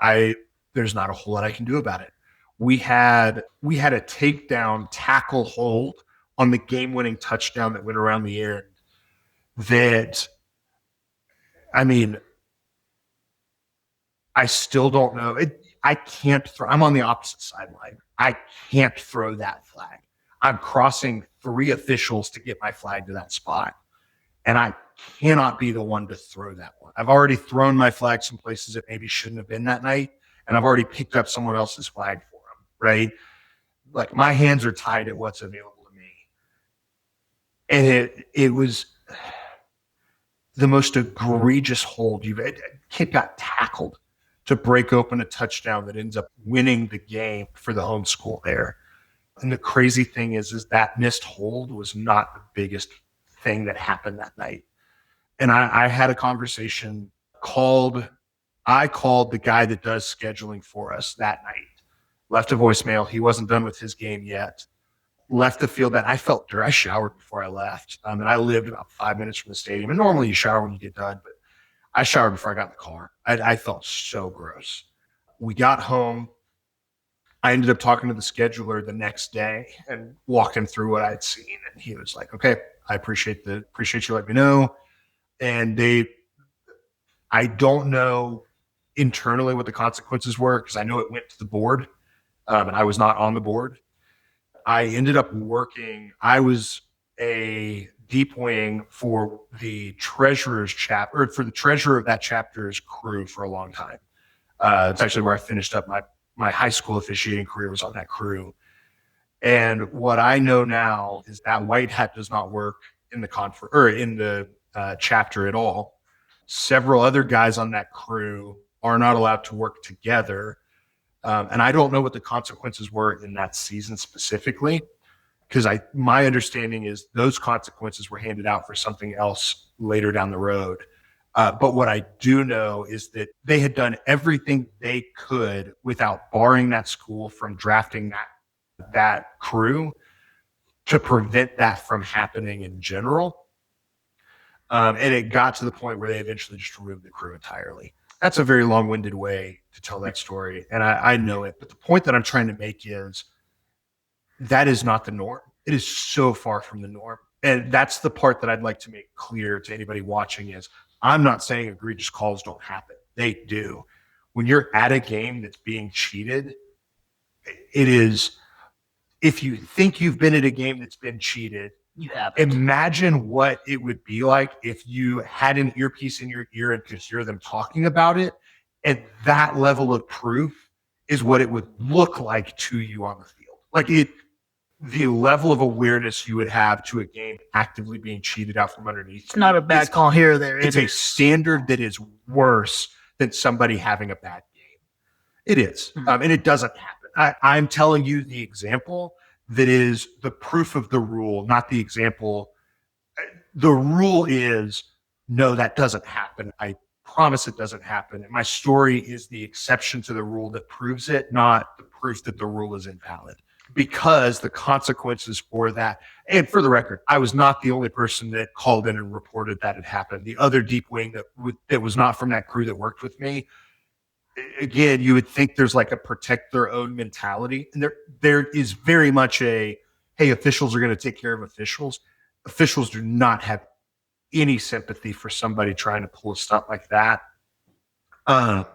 There's not a whole lot I can do about it. We had a takedown tackle hold on the game-winning touchdown that went around the air. I still don't know. I can't throw. I'm on the opposite sideline. I can't throw that flag. I'm crossing 3 officials to get my flag to that spot, and I cannot be the one to throw that one. I've already thrown my flag some places that maybe shouldn't have been that night, and I've already picked up someone else's flag for them, right? Like, my hands are tied at what's available to me. And it was the most egregious hold you've had. Kid got tackled to break open a touchdown that ends up winning the game for the home school there. And the crazy thing is that missed hold was not the biggest thing that happened that night. And I had a conversation I called the guy that does scheduling for us that night, left a voicemail. He wasn't done with his game yet. Left the field. That I felt dirty. I showered before I left. And I lived about 5 minutes from the stadium. And normally you shower when you get done, but I showered before I got in the car. I felt so gross. We got home. I ended up talking to the scheduler the next day and walked him through what I had seen. And he was like, okay, I appreciate you letting me know. And I don't know internally what the consequences were, because I know it went to the board, and I was not on the board. I ended up I was a deep wing for the treasurer's chapter, or for the treasurer of that chapter's crew for a long time. It's actually where I finished up my high school officiating career, was on that crew. And what I know now is that white hat does not work in the chapter at all. Several other guys on that crew are not allowed to work together And I don't know what the consequences were in that season specifically, because my understanding is those consequences were handed out for something else later down the road. But what I do know is that they had done everything they could without barring that school from drafting that crew to prevent that from happening in general. And it got to the point where they eventually just removed the crew entirely. That's a very long-winded way to tell that story, and I know it. But the point that I'm trying to make is that is not the norm. It is so far from the norm. And that's the part that I'd like to make clear to anybody watching is I'm not saying egregious calls don't happen. They do. When you're at a game that's being cheated, it is, if you think you've been at a game that's been cheated, You haven't. imagine what it would be like if you had an earpiece in your ear and could hear them talking about it. And that level of proof is what it would look like to you on the field. Like the level of awareness you would have to a game actively being cheated out from underneath. It's not a bad call here or there. It's a standard that is worse than somebody having a bad game. It is. And it doesn't happen. I'm telling you the example that is the proof of the rule, not the example. The rule is, no, that doesn't happen. I promise it doesn't happen. And my story is the exception to the rule that proves it, not the proof that the rule is invalid. Because the consequences for that, and for the record, I was not the only person that called in and reported that it happened. The other deep wing that was not from that crew that worked with me, again, you would think there's like a protect their own mentality. And there is very much a, hey, officials are going to take care of officials. Officials do not have any sympathy for somebody trying to pull a stunt like that. And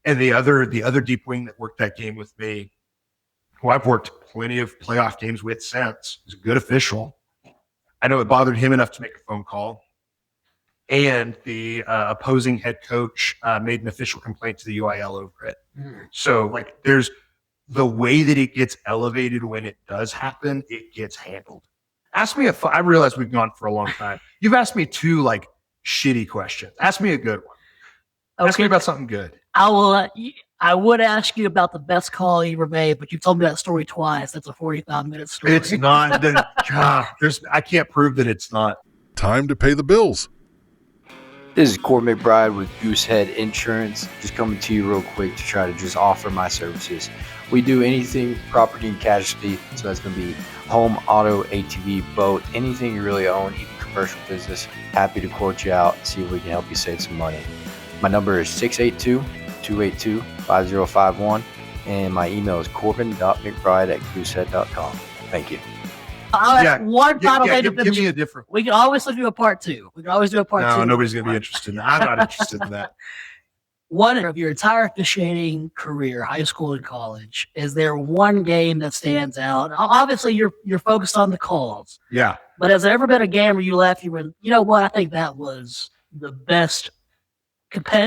the other deep wing that worked that game with me, who I've worked plenty of playoff games with since, is a good official. I know it bothered him enough to make a phone call. And the opposing head coach made an official complaint to the UIL over it. So, like, there's the way that it gets elevated when it does happen, it gets handled. Ask me I realize we've gone for a long time. You've asked me two, like, shitty questions. Ask me a good one. Ask me about something good. I would ask you about the best call you ever made, but you told me that story twice. That's a 45-minute story. It's not. God, I can't prove that it's not. Time to pay the bills. This is Corbin McBride with Goosehead Insurance. Just coming to you real quick to try to just offer my services. We do anything property and casualty, so that's going to be home, auto, ATV, boat, anything you really own, even commercial business. Happy to quote you out and see if we can help you save some money. My number is 682-282-5051, and my email is corbin.mcbride@goosehead.com. Thank you. One final thing. Give me a different. We can always do a part two. We can always do a part two. No, nobody's going to be interested in that. I'm not interested in that. One of your entire officiating career, high school and college, is there one game that stands out? Obviously, you're focused on the calls. Yeah. But has there ever been a game where you left, you went, you know what? I think that was the best,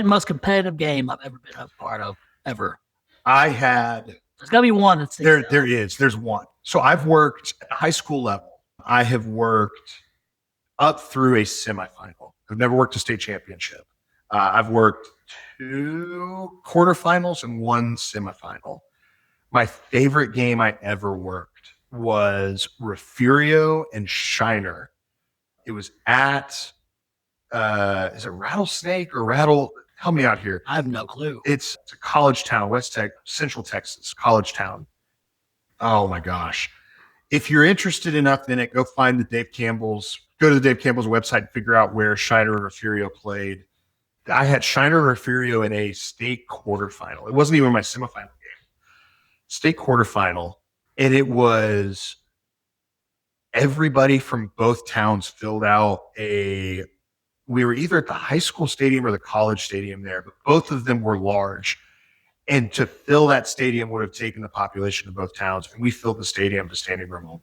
most competitive game I've ever been a part of, ever. I had. There's got to be one that's there. There is. There's one. So I've worked at the high school level. I have worked up through a semifinal. I've never worked a state championship. I've worked 2 quarterfinals and 1 semifinal. My favorite game I ever worked was Refugio and Shiner. It was at, is it Rattlesnake or Rattle? Help me out here. I have no clue. It's a college town, Central Texas, college town. Oh my gosh. If you're interested enough in it, go to the Dave Campbell's website and figure out where Shiner and Refugio played. I had Shiner and Refugio in a state quarterfinal. It wasn't even my semifinal game. State quarterfinal. And it was everybody from both towns filled out we were either at the high school stadium or the college stadium there, but both of them were large. And to fill that stadium would have taken the population of both towns. And we filled the stadium to standing room only.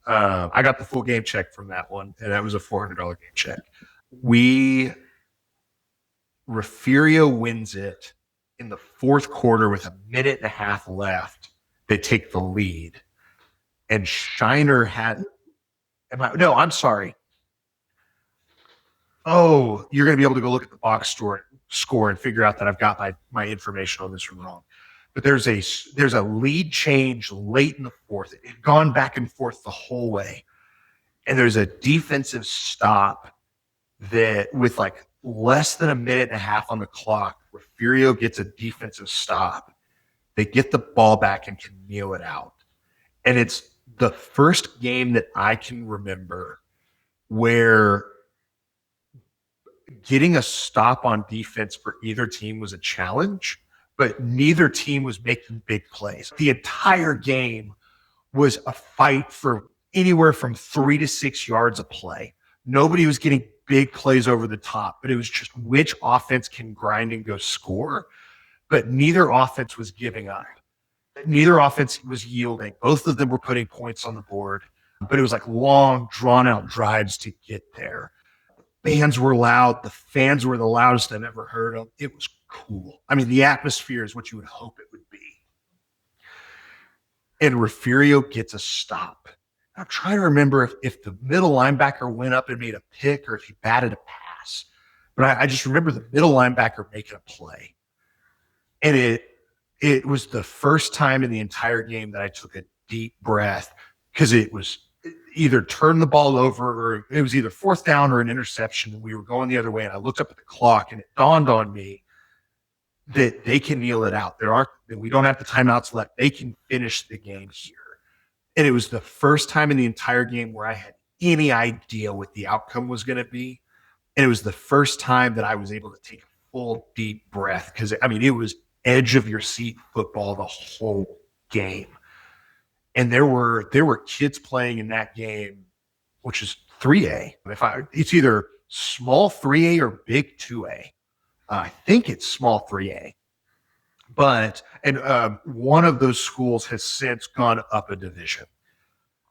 I got the full game check from that one, and that was a $400 game check. Refugio wins it in the 4th quarter with a minute and a half left. They take the lead. And Shiner I'm sorry. Oh, you're going to be able to go look at the box score and figure out that I've got my information on this from wrong. but there's a lead change late in the fourth. It had gone back and forth the whole way. And there's a defensive stop that with like less than a minute and a half on the clock, Refugio gets a defensive stop. They get the ball back and can kneel it out. And it's the first game that I can remember where getting a stop on defense for either team was a challenge, but neither team was making big plays. The entire game was a fight for anywhere from 3 to 6 yards of play. Nobody was getting big plays over the top, but it was just which offense can grind and go score. But neither offense was giving up. Neither offense was yielding. Both of them were putting points on the board, but it was like long, drawn-out drives to get there. Fans were loud. The fans were the loudest I've ever heard them. It was cool. I mean, the atmosphere is what you would hope it would be. And Refugio gets a stop. I'm trying to remember if the middle linebacker went up and made a pick or if he batted a pass. But I just remember the middle linebacker making a play. And it was the first time in the entire game that I took a deep breath because it was either turn the ball over or it was either fourth down or an interception. And we were going the other way. And I looked up at the clock and it dawned on me that they can kneel it out. We don't have the timeouts left. They can finish the game here. And it was the first time in the entire game where I had any idea what the outcome was going to be. And it was the first time that I was able to take a full deep breath because, I mean, it was edge of your seat football the whole game. And there were kids playing in that game, which is 3A. It's either small 3A or big 2A. I think it's small 3A. But one of those schools has since gone up a division.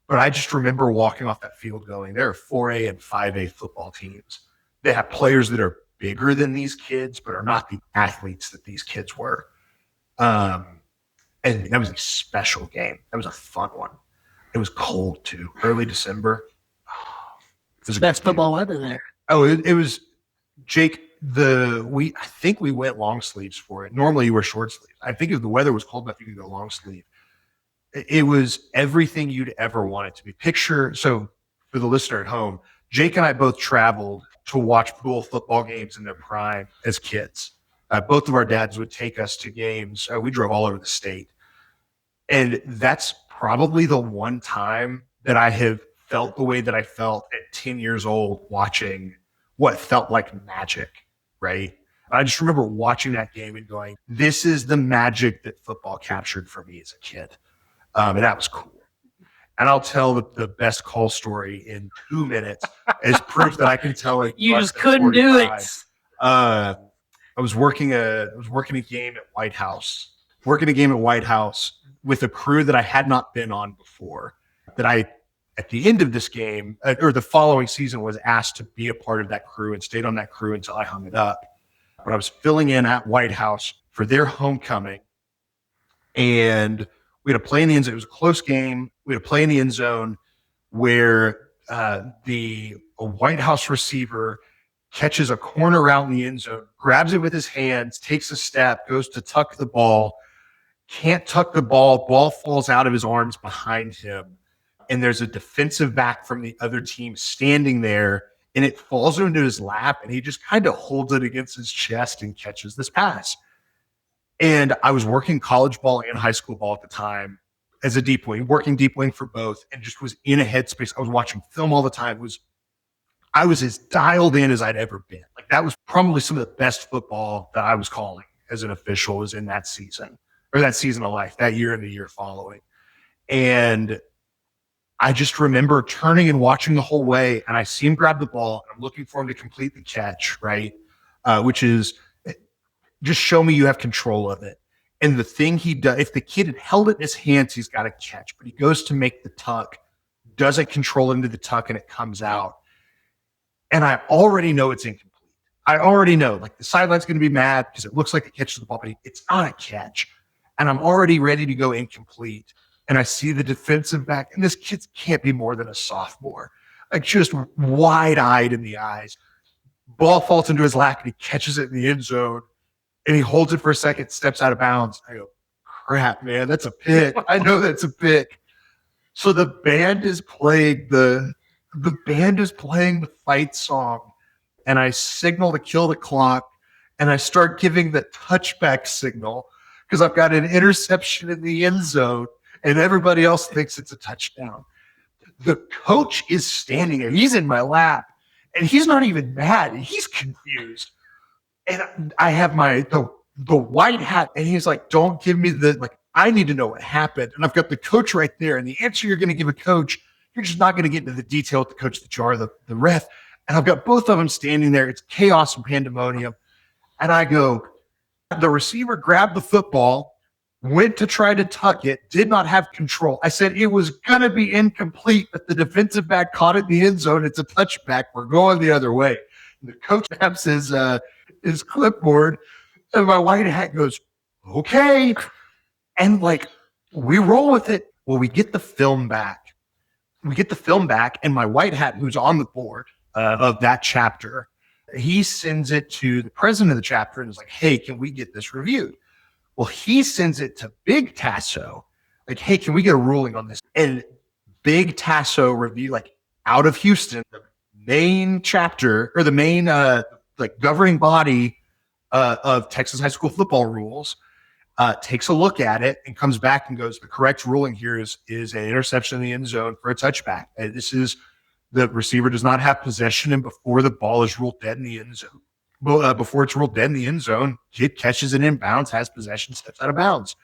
But I just remember walking off that field going, there are 4A and 5A football teams. They have players that are bigger than these kids, but are not the athletes that these kids were. And that was a special game. That was a fun one. It was cold too. Early December. It was best football weather there. Oh, it was, Jake. I think we went long sleeves for it. Normally you wear short sleeves. I think if the weather was cold enough, you could go long sleeve. It was everything you'd ever want it to be. So for the listener at home, Jake and I both traveled to watch pool football games in their prime as kids. Both of our dads would take us to games. We drove all over the state. And that's probably the one time that I have felt the way that I felt at 10 years old watching what felt like magic, right? I just remember watching that game and going, this is the magic that football captured for me as a kid. And that was cool. And I'll tell the best call story in 2 minutes as proof that I can tell it. You just couldn't do it. I was working a game at White House. With a crew that I had not been on before. That I, at the end of this game, or the following season, was asked to be a part of that crew and stayed on that crew until I hung it up. But I was filling in at White House for their homecoming, and we had to play in the end zone. It was a close game. We had to play in the end zone where a White House receiver catches a corner route in the end zone, grabs it with his hands, takes a step, goes to tuck the ball, can't tuck the ball falls out of his arms behind him, and there's a defensive back from the other team standing there, and it falls into his lap, and he just kind of holds it against his chest and catches this pass. And I was working college ball and high school ball at the time as a deep wing, working deep wing for both, and just was in a headspace. I was watching film all the time. I was as dialed in as I'd ever been. Like, that was probably some of the best football that I was calling as an official was in that season, or that season of life, that year and the year following. And I just remember turning and watching the whole way, and I see him grab the ball, and I'm looking for him to complete the catch, right? Which is just show me you have control of it. And the thing he does, if the kid had held it in his hands, he's got to catch, but he goes to make the tuck, doesn't control into the tuck, and it comes out. And I already know it's incomplete. I already know, like, the sideline's going to be mad because it looks like it catches the ball, but it's not a catch. And I'm already ready to go incomplete. And I see the defensive back, and this kid can't be more than a sophomore, like just wide-eyed in the eyes. Ball falls into his lap, and he catches it in the end zone, and he holds it for a second, steps out of bounds. I go, crap, man, that's a pick. I know that's a pick. So the band is playing the fight song, and I signal to kill the clock, and I start giving the touchback signal because I've got an interception in the end zone, and everybody else thinks it's a touchdown. The coach is standing there. He's in my lap, and he's not even mad. He's confused. And I have the white hat, and he's like, don't give me I need to know what happened. And I've got the coach right there, and the answer you're going to give a coach, you're just not going to get into the detail with the coach that you are the ref. And I've got both of them standing there. It's chaos and pandemonium. And I go, the receiver grabbed the football, went to try to tuck it, did not have control. I said it was going to be incomplete, but the defensive back caught it in the end zone. It's a touchback. We're going the other way. And the coach taps his clipboard, and my white hat goes, okay. And we roll with it. Well, we get the film back. And my white hat, who's on the board of that chapter, he sends it to the president of the chapter and is like, hey, can we get this reviewed? Well, he sends it to Big Tasso, like, hey, can we get a ruling on this? And Big Tasso review, out of Houston, the main chapter or the main governing body of Texas high school football rules, takes a look at it and comes back and goes, the correct ruling here is an interception in the end zone for a touchback. And this is the receiver does not have possession, and before the ball is ruled dead in the end zone. Well, before it's ruled dead in the end zone, it catches it in bounds, has possession, steps out of bounds.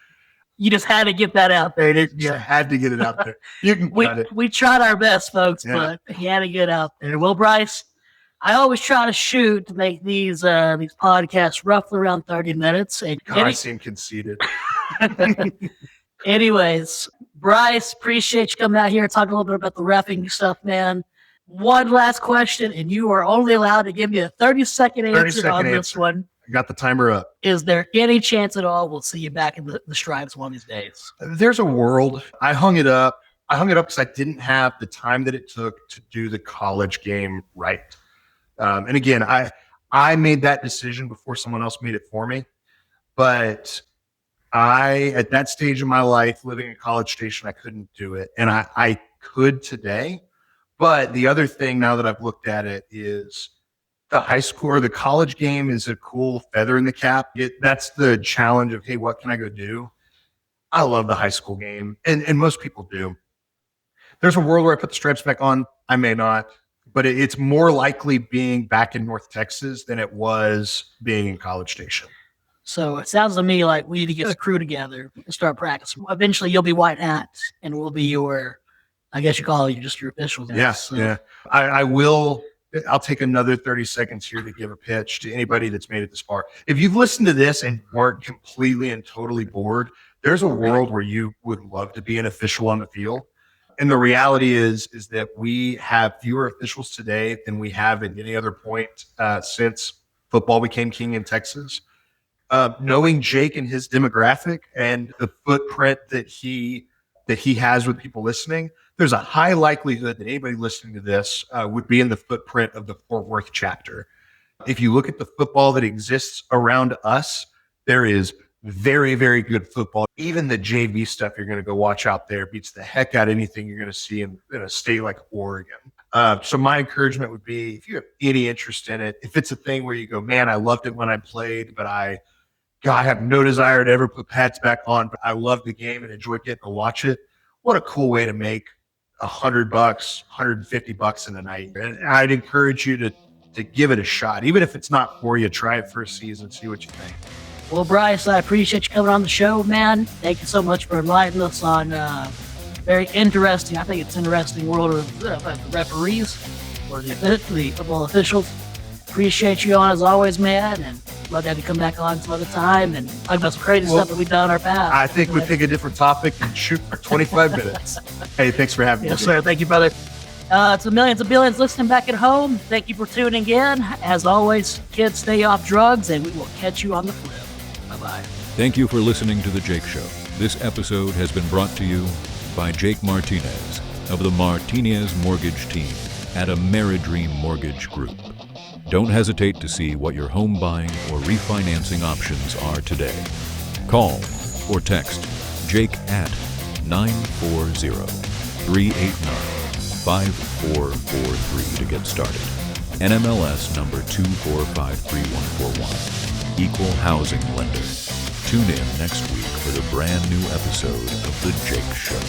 You just had to get that out there, didn't you? I had to get it out there. You can cut it. We tried our best, folks, but he had to get out there. Well, Bryce, I always try to shoot to make these podcasts roughly around 30 minutes. And I seem conceited. Anyways, Bryce, appreciate you coming out here and talking a little bit about the reffing stuff, man. One last question, and you are only allowed to give me a 30-second answer on this one. I got the timer up. Is there any chance at all we'll see you back in the stripes one of these days? There's a world. I hung it up because I didn't have the time that it took to do the college game right. And again, I made that decision before someone else made it for me. But at that stage of my life, living in College Station, I couldn't do it. And I could today. But the other thing now that I've looked at it is the high school or the college game is a cool feather in the cap. That's the challenge of, hey, what can I go do? I love the high school game. And most people do. There's a world where I put the stripes back on. I may not. But it's more likely being back in North Texas than it was being in College Station. So it sounds to me like we need to get a crew together and start practicing. Eventually, you'll be white hats, and we'll be your, I guess you call it just your officials. Yes, yeah. I will. I'll take another 30 seconds here to give a pitch to anybody that's made it this far. If you've listened to this and weren't completely and totally bored, there's a world where you would love to be an official on the field. And the reality is that we have fewer officials today than we have at any other point since football became king in Texas. Knowing Jake and his demographic and the footprint that he has with people listening, there's a high likelihood that anybody listening to this would be in the footprint of the Fort Worth chapter. If you look at the football that exists around us, there is very, very good football. Even the JV stuff you're going to go watch out there beats the heck out of anything you're going to see in a state like Oregon. So my encouragement would be, if you have any interest in it, if it's a thing where you go, man, I loved it when I played, but I have no desire to ever put pads back on, but I love the game and enjoy getting to watch it. What a cool way to make $100, $150 in a night. And I'd encourage you to give it a shot. Even if it's not for you, try it for a season, see what you think. Well, Bryce, I appreciate you coming on the show, man. Thank you so much for enlightening us on very interesting, I think it's interesting world of the referees or the football officials. Appreciate you on as always, man, and love to have you come back on some other time and talk about some crazy stuff that we've done in our past. I think we pick a different topic and shoot for 25 minutes. Hey, thanks for having me. Yes, sir. Thank you, brother. To millions of billions listening back at home, thank you for tuning in. As always, kids, stay off drugs, and we will catch you on the flip. Bye-bye. Thank you for listening to The Jake Show. This episode has been brought to you by Jake Martinez of the Martinez Mortgage Team at Ameridream Mortgage Group. Don't hesitate to see what your home buying or refinancing options are today. Call or text Jake at 940-389-5443 to get started. NMLS number 2453141. Equal housing lender. Tune in next week for the brand new episode of The Jake Show.